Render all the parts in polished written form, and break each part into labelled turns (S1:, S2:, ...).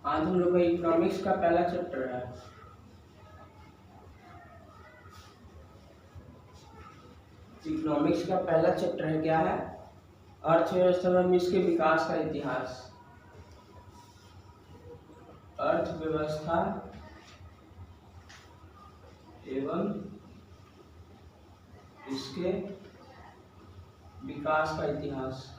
S1: आज हम लोग का इकोनॉमिक्स का पहला चैप्टर है। इकोनॉमिक्स का पहला चैप्टर है क्या है? अर्थव्यवस्था में इसके विकास का इतिहास। अर्थव्यवस्था एवं इसके विकास का इतिहास।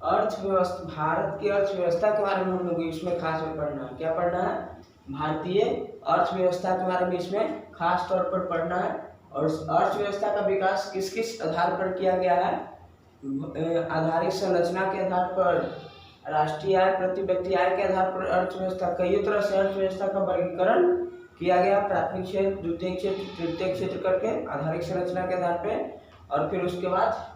S1: अर्थव्यवस्था, भारत की अर्थव्यवस्था के बारे में हम लोग इसमें खास में पढ़ना है। क्या पढ़ना है? भारतीय अर्थव्यवस्था के बारे में इसमें खास तौर पर पढ़ना है। और अर्थव्यवस्था का विकास किस किस आधार पर किया गया है? आधारिक संरचना के आधार पर, राष्ट्रीय आय, प्रति व्यक्ति आय के आधार पर अर्थव्यवस्था, कई तरह से अर्थव्यवस्था का वर्गीकरण किया गया। प्राथमिक क्षेत्र, द्वितीय क्षेत्र, तृतीय क्षेत्र करके आधारिक संरचना के आधार पे। और फिर उसके बाद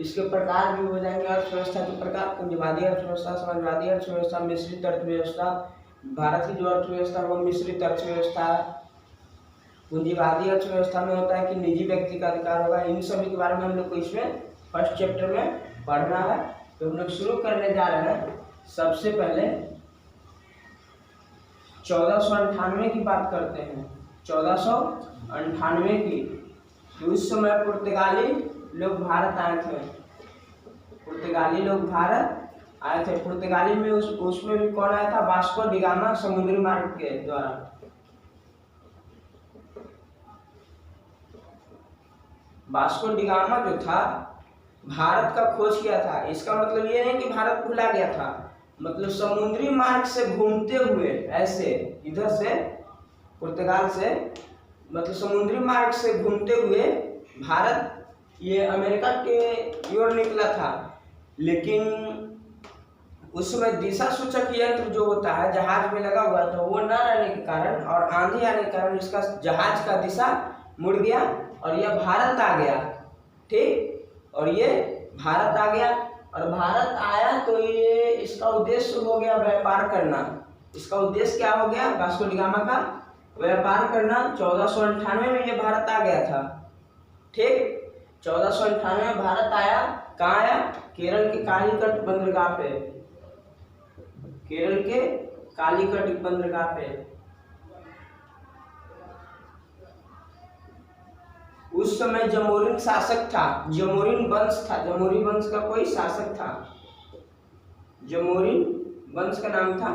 S1: इसके प्रकार भी हो जाएंगे। अर्थव्यवस्था के प्रकार: पूंजीवादी अर्थव्यवस्था, समाजवादी अर्थव्यवस्था, मिश्रित अर्थव्यवस्था। भारत की जो अर्थव्यवस्था वो मिश्रित अर्थव्यवस्था है। पूंजीवादी अर्थव्यवस्था में होता है कि निजी व्यक्ति का अधिकार होगा। इन सभी के बारे में हम लोग को इसमें फर्स्ट चैप्टर में पढ़ना है। तो हम लोग शुरू करने जा रहे हैं। सबसे पहले 1498 की बात करते हैं। 1498 की। तो उस समय पुर्तगाली लोग भारत आए थे। पुर्तगाली लोग भारत आए थे। पुर्तगाली में उसमें भी कौन आया था? वास्को डी गामा, समुद्री मार्ग के द्वारा। वास्को डी गामा जो था, भारत का खोज किया था। इसका मतलब ये नहीं कि भारत भुला गया था, मतलब समुद्री मार्ग से घूमते हुए, ऐसे इधर से पुर्तगाल से, मतलब समुद्री मार्ग से घूमते हुए भारत ये अमेरिका के ओर निकला था। लेकिन उस समय दिशा सूचक यंत्र जो होता है जहाज में लगा हुआ था, वो न रहने के कारण और आंधी आने के कारण इसका जहाज का दिशा मुड़ गया और यह भारत आ गया। ठीक, और ये भारत आ गया। और भारत आया तो ये इसका उद्देश्य हो गया व्यापार करना। इसका उद्देश्य क्या हो गया? वास्को डी गामा का व्यापार करना। 1498 में ये भारत आ गया था। ठीक, 1498 में भारत आया। कहाँ आया? केरल के कालीकट बंदरगाह पे। केरल के कालीकट बंदरगाह पे। उस समय जमोरिन शासक था। जमोरिन वंश था। जमोरिन वंश का कोई शासक था। जमोरिन वंश का नाम था।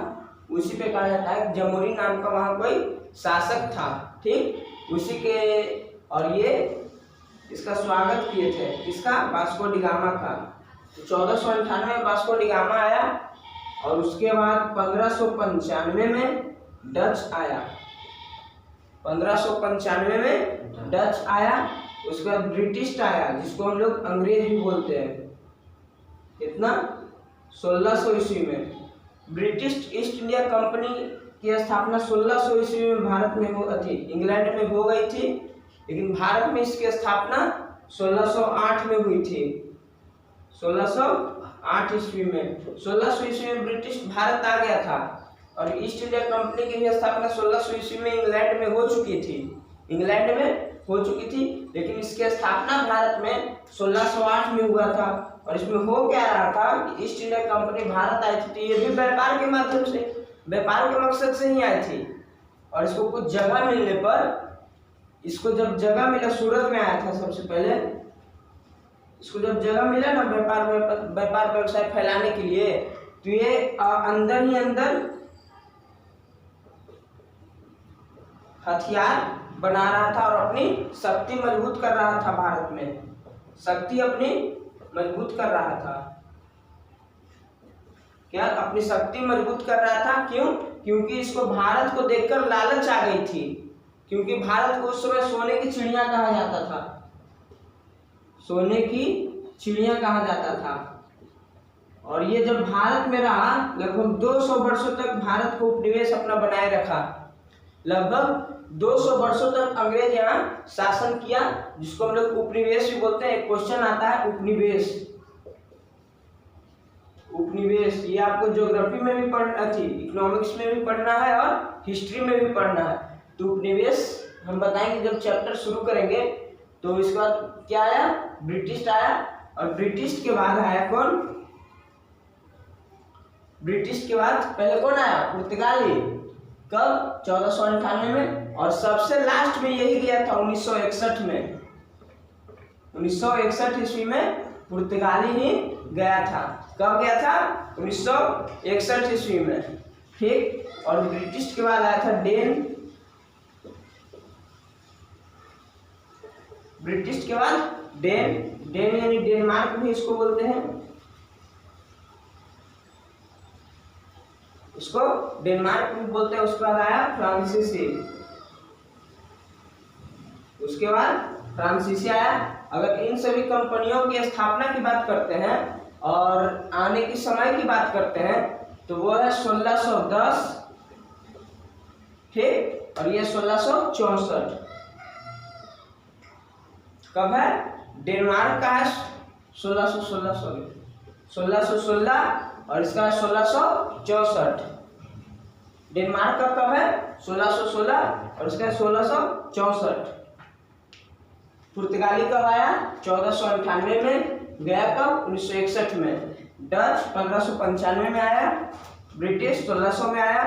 S1: उसी पे कहा जाता है जमोरिन नाम का वहां कोई शासक था। ठीक, उसी के, और ये इसका स्वागत किए थे। किसका? वास्को डी गामा का। तो 1498 में वास्को डी गामा आया और उसके बाद 1595 में डच आया। 1595 में डच आया। उसके बाद ब्रिटिश आया, जिसको हम लोग अंग्रेज भी बोलते हैं। कितना? 1600 ईस्वी में ब्रिटिश ईस्ट इंडिया कंपनी की स्थापना 1600 ईस्वी में भारत में हो थी। इंग्लैंड में हो गई थी, लेकिन भारत में इसकी स्थापना 1608 में हुई थी। 1608 ईस्वी में, 1600 ईस्वी में ब्रिटिश भारत आ गया था। और ईस्ट इंडिया कंपनी की भी स्थापना 1600 ईस्वी में इंग्लैंड में हो चुकी थी। इंग्लैंड में हो चुकी थी, लेकिन इसकी स्थापना भारत में 1608 में हुआ था। और इसमें हो क्या रहा था कि ईस्ट इंडिया कंपनी भारत आई थी, तो ये भी व्यापार के माध्यम से, व्यापार के मकसद से ही आई थी। और इसको कुछ जगह मिलने पर, इसको जब जगह मिला, सूरत में आया था सबसे पहले। इसको जब जगह मिला ना व्यापार व्यवसाय फैलाने के लिए, तो ये अंदर ही अंदर हथियार बना रहा था और अपनी शक्ति मजबूत कर रहा था। भारत में शक्ति अपनी मजबूत कर रहा था। क्या? अपनी शक्ति मजबूत कर रहा था। क्यों? क्योंकि इसको भारत को देखकर लालच आ गई थी। क्योंकि भारत को उस समय सोने की चिड़िया कहा जाता था। सोने की चिड़िया कहा जाता था। और ये जब भारत में रहा, लगभग 200 वर्षों तक भारत को उपनिवेश अपना बनाए रखा। लगभग 200 वर्षों तक अंग्रेज यहाँ शासन किया, जिसको हम लोग उपनिवेश भी बोलते हैं। एक क्वेश्चन आता है उपनिवेश। उपनिवेश ये आपको ज्योग्राफी में भी पढ़ना थी, इकोनॉमिक्स में भी पढ़ना है और हिस्ट्री में भी पढ़ना है। तो उपनिवेश हम बताएंगे जब चैप्टर शुरू करेंगे। तो इसके बाद क्या आया, ब्रिटिश आया। और ब्रिटिश के बाद आया कौन, ब्रिटिश के बाद पहले कौन आया, पुर्तगाली। कब, 1498 में। और सबसे लास्ट में यही गया था 1961 में, 1961 ईस्वी में पुर्तगाली ही गया था। कब गया था, 1961 ईस्वी में, ठीक। और ब्रिटिश के बाद आया था डेन, ब्रिटिश के बाद डेन, डेन यानी डेनमार्क भी इसको बोलते हैं, इसको डेनमार्क भी बोलते हैं। उसके बाद आया फ्रांसीसी, उसके बाद फ्रांसीसी आया। अगर इन सभी कंपनियों की स्थापना की बात करते हैं और आने की समय की बात करते हैं तो वो है 1610, ठीक। और ये 1664। कब है, डेनमार्क का है 1616 और इसका 1664। डेनमार्क का कब है, 1616 और इसका 1664। पुर्तगाली कब आया, 1498 में, गया कब, 1961 में। डच 1595 में आया, ब्रिटिश 1600 में आया,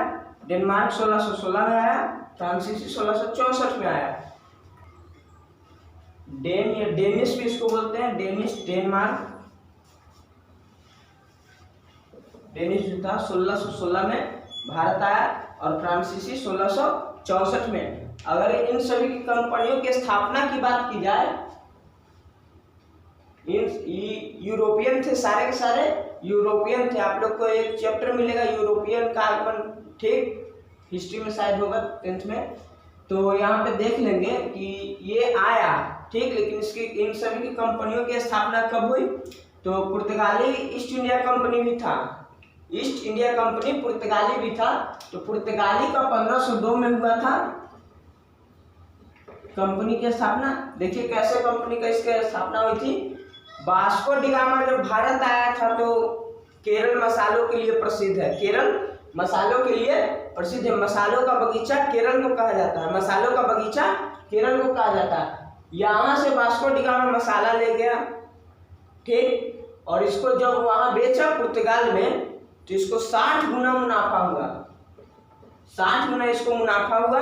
S1: डेनमार्क 1616 में आया, फ्रांसीसी 1664 में आया। डेन या डेनिश भी इसको बोलते हैं, डेनिश, डेनमार्क, डेनिश जो था 1616 में भारत आया और फ्रांसीसी 1664 में। अगर इन सभी की कंपनियों की स्थापना की बात की जाए, इन यूरोपियन थे, सारे के सारे यूरोपियन थे। आप लोग को एक चैप्टर मिलेगा यूरोपियन का आगमन, ठीक, हिस्ट्री में शायद होगा 10th में, तो यहाँ पे देख लेंगे कि ये आया, ठीक। लेकिन इसकी इन सभी की कंपनियों की स्थापना कब हुई, तो पुर्तगाली ईस्ट इंडिया कंपनी भी था, ईस्ट इंडिया कंपनी पुर्तगाली भी था। तो पुर्तगाली का 1502 में हुआ था कंपनी की स्थापना। देखिए कैसे कंपनी का इसकी स्थापना हुई थी। वास्को डी गामा जब भारत आया था तो केरल मसालों के लिए प्रसिद्ध है, केरल मसालों के लिए प्रसिद्ध है। मसालों का बगीचा केरल को कहा जाता है, मसालों का बगीचा केरल को कहा जाता है। यहाँ से वास्को डी गामा मसाला ले गया, ठीक। और इसको जब वहां बेचा पुर्तगाल में तो इसको 60 गुना मुनाफा हुआ, 60 गुना इसको मुनाफा हुआ।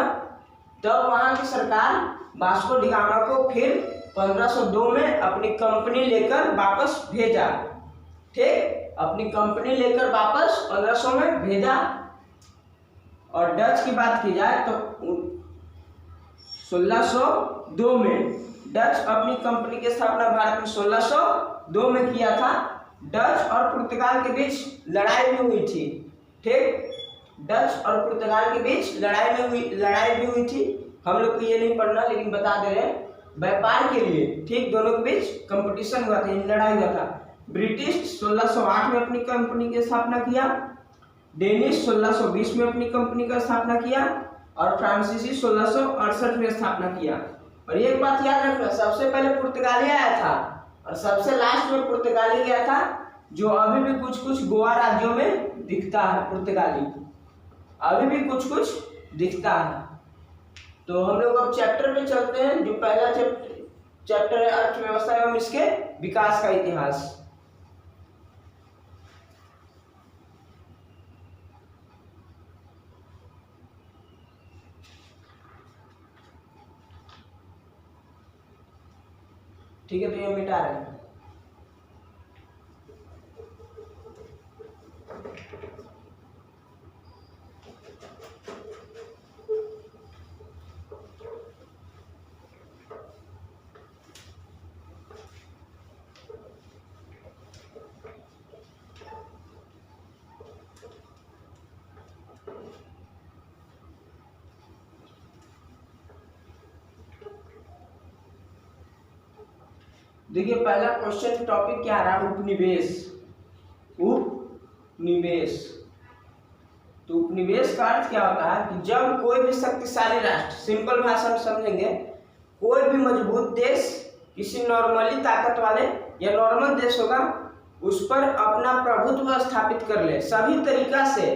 S1: तब वहां की सरकार वास्को डी गामा को फिर 1502 में अपनी कंपनी लेकर वापस भेजा, ठीक। अपनी कंपनी लेकर वापस 1500 में भेजा। और डच की बात की जाए तो 1602 में डच अपनी कंपनी की स्थापना भारत में 1602 में किया था। डच और पुर्तगाल के बीच लड़ाई भी हुई थी, ठीक। डच और पुर्तगाल के बीच लड़ाई भी हुई थी। हम लोग को ये नहीं पढ़ना, लेकिन बता दे रहे हैं, व्यापार के लिए, ठीक, दोनों के बीच कंपटीशन हुआ था, लड़ाई हुआ था। ब्रिटिश 1608 में अपनी कंपनी की स्थापना किया, डेनिश 1620 में अपनी कंपनी का स्थापना किया और फ्रांसीसी 1668 में स्थापना किया। और एक बात याद रखना, सबसे पहले पुर्तगाली आया था और सबसे लास्ट में पुर्तगाली गया था, जो अभी भी कुछ कुछ गोवा राज्यों में दिखता है। पुर्तगाली अभी भी कुछ कुछ दिखता है। तो हम लोग अब चैप्टर पे चलते हैं। जो पहला चैप्टर है अर्थव्यवस्था एवं इसके विकास का इतिहास। ठीक है, तो ये मिटा रहे हैं। देखिए पहला क्वेश्चन टॉपिक क्या आ रहा है, उपनिवेश। उपनिवेश, तो उपनिवेश का अर्थ क्या होता है कि जब कोई भी शक्तिशाली राष्ट्र, सिंपल भाषा में समझेंगे, कोई भी मजबूत देश किसी नॉर्मली ताकत वाले या नॉर्मल देश होगा उस पर अपना प्रभुत्व स्थापित कर ले, सभी तरीका से,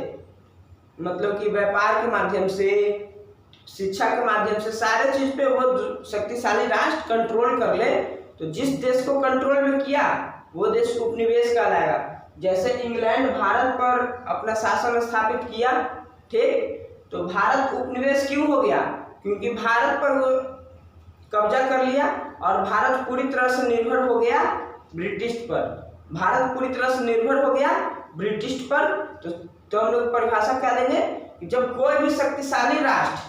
S1: मतलब कि व्यापार के माध्यम से, शिक्षा के माध्यम से सारे चीज पे वो शक्तिशाली राष्ट्र कंट्रोल कर ले, तो जिस देश को कंट्रोल में किया वो देश उपनिवेश कहलाएगा। जैसे इंग्लैंड भारत पर अपना शासन स्थापित किया, ठीक, तो भारत उपनिवेश क्यों हो गया? क्योंकि भारत पर वो कब्जा कर लिया और भारत पूरी तरह से निर्भर हो गया ब्रिटिश पर। भारत पूरी तरह से निर्भर हो गया ब्रिटिश पर। तो हम लोग परिभाषा क्या देंगे कि जब कोई भी शक्तिशाली राष्ट्र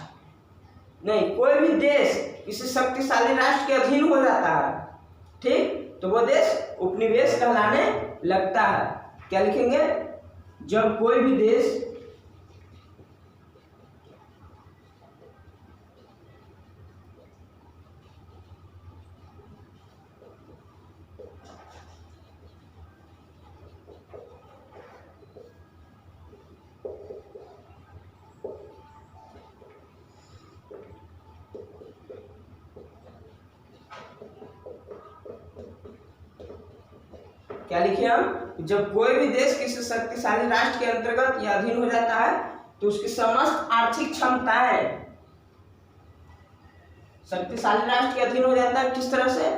S1: नहीं, कोई भी देश किसी शक्तिशाली राष्ट्र के अधीन हो जाता है, ठीक, तो वो देश उपनिवेश कहलाने लगता है। क्या लिखेंगे? जब कोई भी देश क्या लिखे हम? जब कोई भी देश किसी शक्तिशाली राष्ट्र के अंतर्गत या अधीन हो जाता है तो उसकी समस्त आर्थिक क्षमताएं शक्तिशाली राष्ट्र के अधीन हो जाता है। किस तरह से?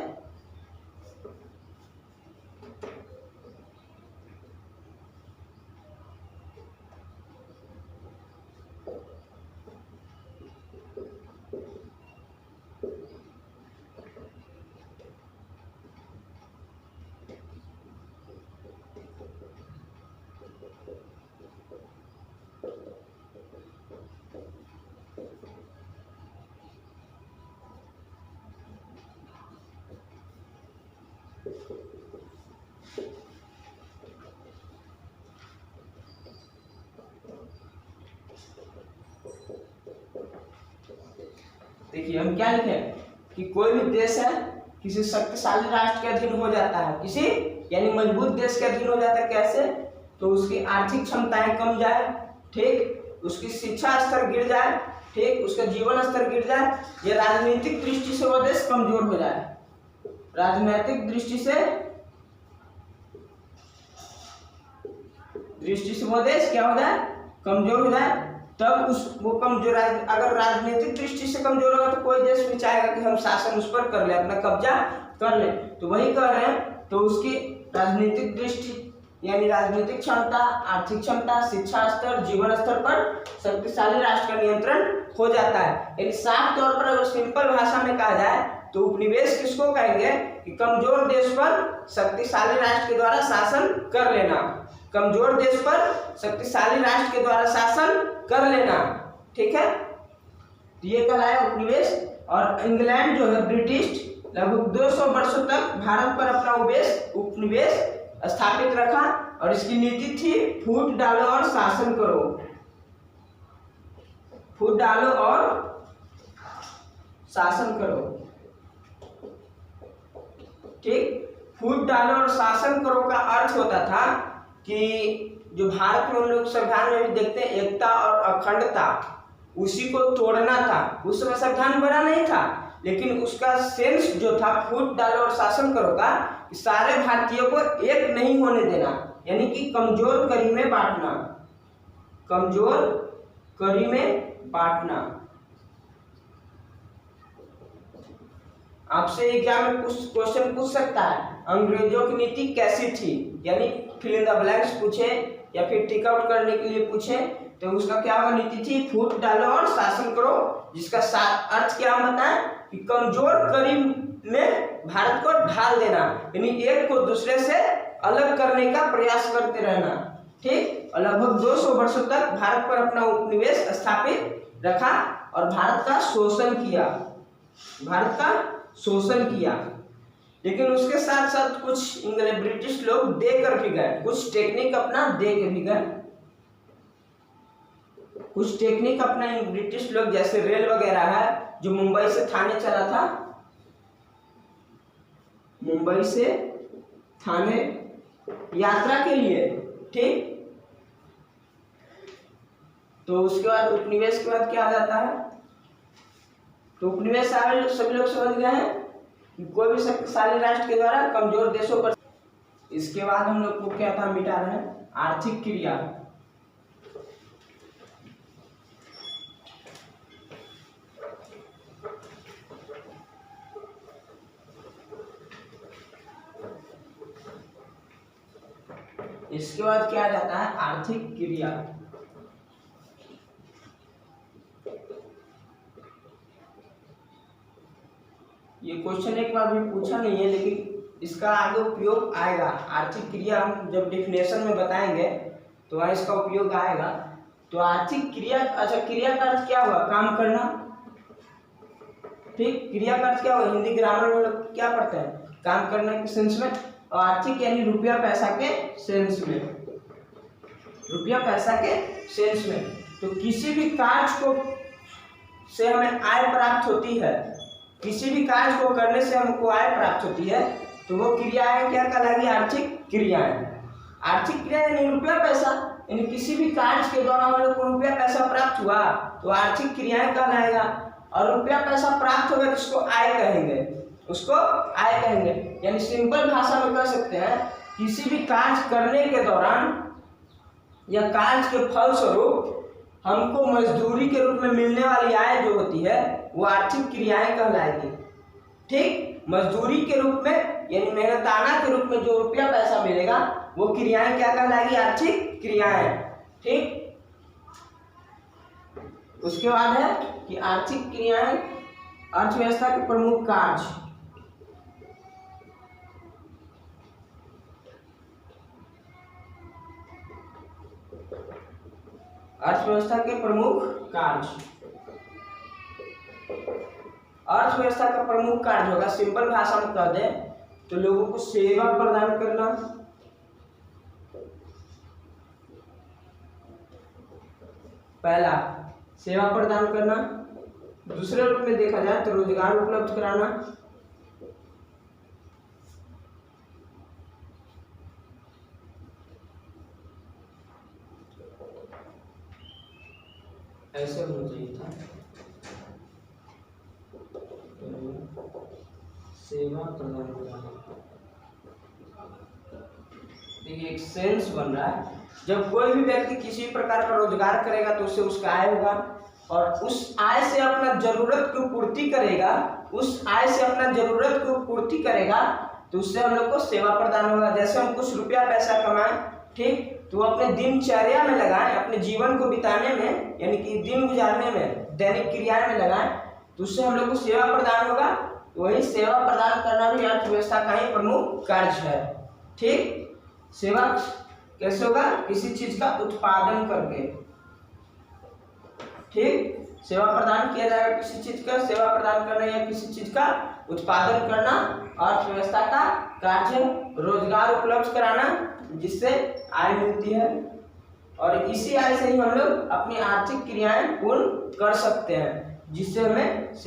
S1: देखिए हम क्या लिखें कि कोई भी देश है किसी शक्तिशाली राष्ट्र के अधीन हो जाता है, किसी यानी मजबूत देश के अधीन हो जाता है। कैसे? तो उसकी आर्थिक क्षमताएं कम जाए, ठीक, उसकी शिक्षा स्तर गिर जाए, ठीक, उसका जीवन स्तर गिर जाए, या राजनीतिक दृष्टि से वो देश कमजोर हो जाए। राजनीतिक दृष्टि से वो देश क्या हो जाए? कमजोर हो जाए। तब वो कमजोर, अगर राजनीतिक दृष्टि से कमजोर होगा तो कोई देश भी चाहेगा कि हम शासन उस पर कर ले, अपना कब्जा कर ले। तो वही कर रहे हैं, तो उसकी राजनीतिक दृष्टि यानी राजनीतिक क्षमता, आर्थिक क्षमता, शिक्षा स्तर, जीवन स्तर पर शक्तिशाली राष्ट्र का नियंत्रण हो जाता है। यानी साफ तौर पर अगर सिंपल भाषा में कहा जाए तो उपनिवेश किसको कहेंगे? कि कमजोर देश पर शक्तिशाली राष्ट्र के द्वारा शासन कर लेना। कमजोर देश पर शक्तिशाली राष्ट्र के द्वारा शासन कर लेना, ठीक है। तो ये कहलाया उपनिवेश। और इंग्लैंड जो है ब्रिटिश लगभग 200 वर्षों तक भारत पर अपना उपनिवेश स्थापित रखा और इसकी नीति थी फूट डालो और शासन करो। फूट डालो और शासन करो, ठीक। फूट डालो और शासन करो का अर्थ होता था कि जो भारत में हम लोग संविधान में भी देखते हैं एकता और अखंडता, उसी को तोड़ना था। उस समय संविधान बना नहीं था, लेकिन उसका सेंस जो था फूट डालो और शासन करो का, सारे भारतीयों को एक नहीं होने देना, यानी कि कमजोर कड़ी में बांटना। कमजोर कड़ी में बांटना। आपसे एग्जाम में कुछ क्वेश्चन पूछ सकता है, अंग्रेजों की नीति कैसी थी, यानी फिल इन द ब्लैंक्स पूछे या फिर टिक आउट करने के लिए पूछे, तो उसका क्या होगा? नीति थी फूट डालो और शासन करो, जिसका अर्थ क्या बताएं कि कमजोर कड़ी में भारत को ढाल देना, यानी एक को दूसरे से अलग करने का प्रयास करते रहना, ठीक। और लगभग 200 वर्षों तक भारत पर अपना उपनिवेश स्थापित रखा और भारत का शोषण किया। भारत का शोषण किया, लेकिन उसके साथ साथ कुछ ब्रिटिश लोग देकर भी गए, कुछ टेक्निक अपना दे के भी गए। कुछ टेक्निक अपना ब्रिटिश लोग, जैसे रेल वगैरह है जो मुंबई से थाने चला था, मुंबई से थाने यात्रा के लिए, ठीक। तो उसके बाद उपनिवेश के बाद क्या आ जाता है? तो उपनिवेश सभी लोग समझ गए हैं कि कोई भी शक्तिशाली राष्ट्र के द्वारा कमजोर देशों पर। इसके बाद हम लोग को क्या था मिटा रहे हैं? आर्थिक क्रिया। इसके बाद क्या आ जाता है, आर्थिक क्रिया। ये क्वेश्चन एक बार भी पूछा नहीं है, लेकिन इसका आगे उपयोग आएगा। आर्थिक क्रिया हम जब डेफिनेशन में बताएंगे तो वहाँ इसका उपयोग आएगा। तो आर्थिक क्रिया, अच्छा क्रिया का अर्थ क्या हुआ, काम करना, ठीक। क्रिया का अर्थ क्या हुआ, हिंदी ग्रामर में लोग क्या पढ़ते हैं, काम करने के सेंस में। और आर्थिक यानी रुपया पैसा के सेंस में, रुपया पैसा के सेंस में। तो किसी भी कार्य को से हमें आय प्राप्त होती है, किसी भी कार्य को करने से हमको आय प्राप्त होती है, तो वो क्रियाएं क्या कहलाएगी, आर्थिक क्रियाएं। आर्थिक क्रिया यानी रुपया पैसा, यानी किसी भी कार्य के द्वारा हम लोग को रुपया पैसा प्राप्त हुआ तो आर्थिक क्रियाएं कहलाएगा। और रुपया पैसा प्राप्त होगा तो उसको आय कहेंगे, उसको आय कहेंगे। यानी सिंपल भाषा में कह सकते हैं, किसी भी कार्य करने के दौरान या कार्य के फलस्वरूप हमको मजदूरी के रूप में मिलने वाली आय जो होती है वो आर्थिक क्रियाएं कहलाएगी, ठीक। मजदूरी के रूप में यानी मेहनताना के रूप में जो रुपया पैसा मिलेगा वो क्रियाएं क्या कहलाएगी, आर्थिक क्रियाएं, ठीक। उसके बाद है कि आर्थिक क्रियाएं अर्थव्यवस्था के प्रमुख कार्य। अर्थव्यवस्था के प्रमुख कार्य, अर्थव्यवस्था का प्रमुख कार्य होगा, सिंपल भाषा में कह दें तो लोगों को सेवा प्रदान करना, पहला सेवा प्रदान करना, दूसरे रूप में देखा जाए तो रोजगार उपलब्ध कराना, ऐसे होना चाहिए था, सेवा प्रदान करना। देखिए एक सेंस बन रहा है, जब कोई भी व्यक्ति किसी प्रकार का रोजगार करेगा तो उससे उसका आय होगा, और उस आय से अपना जरूरत की पूर्ति करेगा, उस आय से अपना जरूरत की पूर्ति करेगा तो उससे हम लोग को सेवा प्रदान होगा। जैसे हम कुछ रुपया पैसा कमाएं, ठीक, तो अपने दिनचर्या में लगाएं, अपने जीवन को बिताने में यानी कि दिन गुजारने में, दैनिक क्रियाएं में लगाएं, तो उससे हम लोग को सेवा प्रदान होगा। वही सेवा प्रदान करना भी अर्थव्यवस्था का ही प्रमुख कार्य है, ठीक। सेवा कैसे होगा, किसी चीज का उत्पादन करके, ठीक। सेवा प्रदान किया जाएगा किसी चीज का, सेवा प्रदान करना या किसी चीज का उत्पादन करना अर्थव्यवस्था का कार्य। रोजगार उपलब्ध कराना जिससे आय मिलती है, और इसी आय से ही हम लोग अपनी आर्थिक क्रियाएं पूर्ण कर सकते हैं, जिससे हमें